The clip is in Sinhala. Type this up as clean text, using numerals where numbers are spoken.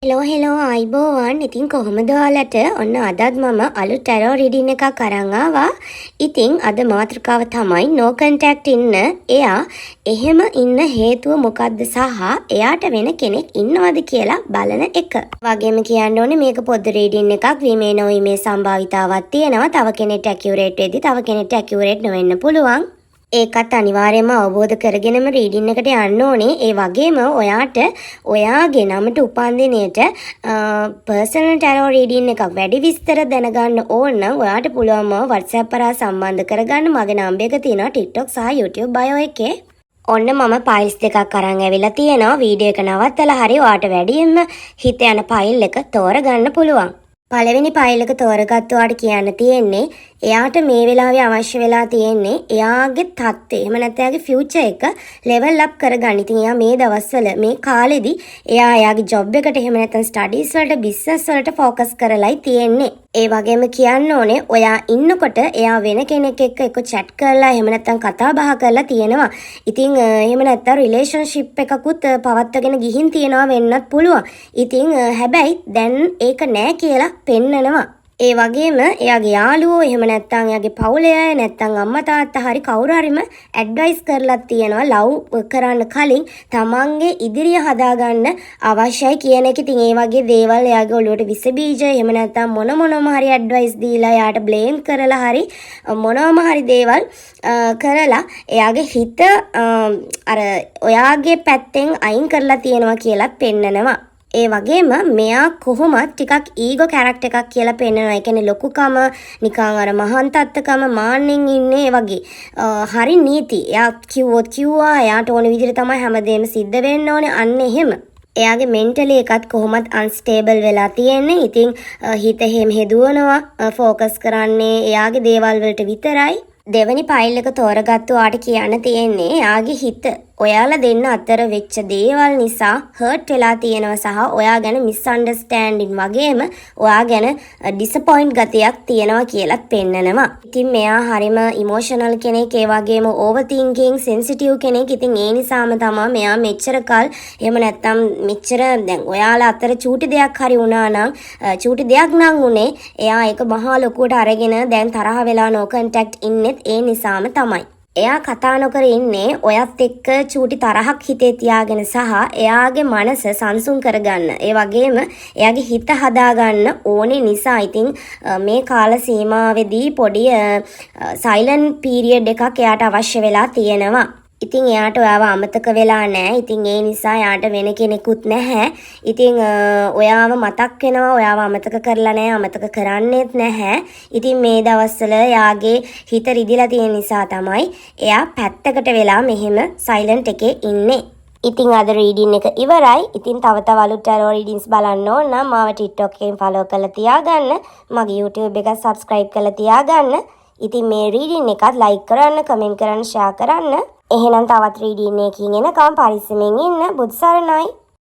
හෙලෝ අයිබෝවන්. ඉතින් කොහොමද ඔයාලට? ඔන්න අදත් මම අලුත් ටැරෝ රීඩින් එකක් අරන් ආවා. ඉතින් අද මාතෘකාව තමයි no contact ඉන්න එයා එහෙම ඉන්න හේතුව මොකක්ද සහ එයාට වෙන කෙනෙක් ඉන්නවද කියලා බලන එක. වගේම කියන්න ඕනේ මේක පොදු රීඩින් එකක්. වීමේ නොවීමේ සම්භාවිතාවක් තියෙනවා. තව කෙනෙක්ට ඇකියුරේට් වෙද්දි තව කෙනෙක්ට ඇකියුරේට් නොවෙන්න පුළුවන්. ඒකත් අනිවාර්යයෙන්ම අවබෝධ කරගෙනම රීඩින් එකට යන්න ඕනේ. ඒ වගේම ඔයාට ඔයාගේ නමට උපන්දිනයට පර්සනල් ටැරෝ රීඩින් එකක් වැඩි විස්තර දැනගන්න ඕන නම් ඔයාට පුළුවන්ම WhatsApp කරා සම්බන්ධ කරගන්න. මගේ නම්බර් එක තියෙනවා TikTok සහ YouTube bio එකේ. ඔන්න මම ෆයිල්ස් දෙකක් අරන් ඇවිල්ලා තියෙනවා. වීඩියෝ එක නවත්තලා හරි ඔයාට වැඩියෙන්ම හිත යන ෆයිල් එක තෝරගන්න පුළුවන්. පළවෙනි ෆයිල් එක තෝරගත්තාට කියන්න තියෙන්නේ එයාට මේ වෙලාවේ අවශ්‍ය වෙලා තියෙන්නේ එයාගේ තත්ත්වය. එහෙම නැත්නම් එයාගේ ෆියුචර් එක ලෙවල් අප් කරගන්න. ඉතින් එයා මේ දවස්වල මේ කාලෙදි එයා එයාගේ ජොබ් එකට එහෙම නැත්නම් ස්ටඩීස් වලට බිස්නස් වලට ફોකස් කරලායි තියෙන්නේ. ඒ වගේම කියන්න ඕනේ ඔයා ඉන්නකොට එයා වෙන කෙනෙක් එක්ක chat කරලා එහෙම නැත්නම් කතා බහ කරලා තියෙනවා. ඉතින් එහෙම නැත්නම් රිලේෂන්ෂිප් එකකුත් පවත්වාගෙන ගිහින් තියනවා වෙන්නත් පුළුවන්. ඉතින් හැබැයි දැන් ඒක නෑ කියලා පෙන්නනවා. ඒ වගේම එයාගේ යාළුවෝ එහෙම නැත්නම් එයාගේ පවුලේ අය නැත්නම් අම්මා තාත්තා හරි කවුරු හරිම ඇඩ්වයිස් කරලා තියෙනවා ලව් කරන්න කලින් තමන්ගේ ඉදිරිය හදාගන්න අවශ්‍යයි කියන එක. ඉතින් ඒ වගේ දේවල් එයාගේ ඔළුවට විස බීජ එහෙම නැත්නම් මොනම හරි ඇඩ්වයිස් දීලා එයාට බ්ලේම් කරලා හරි මොනම හරි දේවල් කරලා එයාගේ හිත අර ඔයාගේ පැත්තෙන් අයින් කරලා තියෙනවා කියලා පෙන්නනවා. ඒ වගේම මෙයා කොහොමත් ටිකක් ඊගෝ කැරක්ටර් එකක් කියලා පෙන්නනවා. ඒ කියන්නේ ලොකුකම නිකන් අර මහාන් තත්ත්වකම මාන්නෙන් ඉන්නේ වගේ. හරි නීති. එයා කිව්වා එයාට ඕන විදිහට තමයි හැමදේම සිද්ධ වෙන්න ඕනේ. අන්න එහෙම. එයාගේ මෙන්ටලි එකත් කොහොමත් අන්ස්ටේබල් වෙලා තියෙන්නේ. ඉතින් හිත හැම හෙදුවනවා. ફોකස් කරන්නේ එයාගේ දේවල් වලට විතරයි. දෙවනි ෆයිල් එක තෝරගත්තාට කියන්න තියෙන්නේ එයාගේ හිත ඔයාලා දෙන්න අතර වෙච්ච දේවල් නිසා හර්ට් වෙලා තියෙනවා සහ ඔයා ගැන මිස්අන්ඩර්ස්ටෑන්ඩින් වගේම ඔයා ගැන ඩිසපොයින්ට් ගතියක් තියෙනවා කියලාත් පෙන්නනවා. ඉතින් මෙයා හරිම ඉමෝෂනල් කෙනෙක්. ඒ වගේම ඕවර් තින්කින් සෙන්සිටිව් කෙනෙක්. ඉතින් ඒ නිසාම තමයි මෙයා මෙච්චර කල් එහෙම නැත්තම් මෙච්චර දැන් ඔයාලා අතර චූටි දෙයක් හරි වුණා නම් චූටි දෙයක් නම් උනේ එයා ඒක මහා ලොකුවට අරගෙන දැන් තරහ වෙලා no contact ඉන්නෙත් ඒ නිසාම තමයි. එයා කතා නොකර ඉන්නේ ඔයත් එක්ක චූටි තරහක් හිතේ තියාගෙන සහ එයාගේ මනස සංසුන් කරගන්න. ඒ වගේම එයාගේ හිත හදාගන්න ඕනේ නිසා. ඉතින් මේ කාල සීමාවේදී පොඩි සයිලන්ට් පීරියඩ් එකක් එයාට අවශ්‍ය වෙලා තියෙනවා. ඉතින් එයාට ඔයාව අමතක වෙලා නැහැ. ඉතින් ඒ නිසා එයාට වෙන කෙනෙකුත් නැහැ. ඉතින් ඔයාව මතක් වෙනවා. ඔයාව අමතක කරලා නැහැ. අමතක කරන්නෙත් නැහැ. ඉතින් මේ දවස්වල එයාගේ හිත රිදිලා තියෙන නිසා තමයි එයා පැත්තකට වෙලා මෙහෙම සයිලන්ට් එකේ ඉන්නේ. ඉතින් අද රීඩින් එක ඉවරයි. ඉතින් තව අලුත් ටැරෝ රීඩින්ස් බලන්න ඕන නම් මාව TikTok එකෙන් follow කරලා තියාගන්න. මගේ YouTube එක subscribe කරලා තියාගන්න. ඉතින් මේ රීඩින් එකත් like කරන්න, comment කරන්න, share කරන්න. එහෙනම් තවත් රීඩින් එකකින් එනකම් පරිස්සමෙන් ඉන්න. බුදු සරණයි.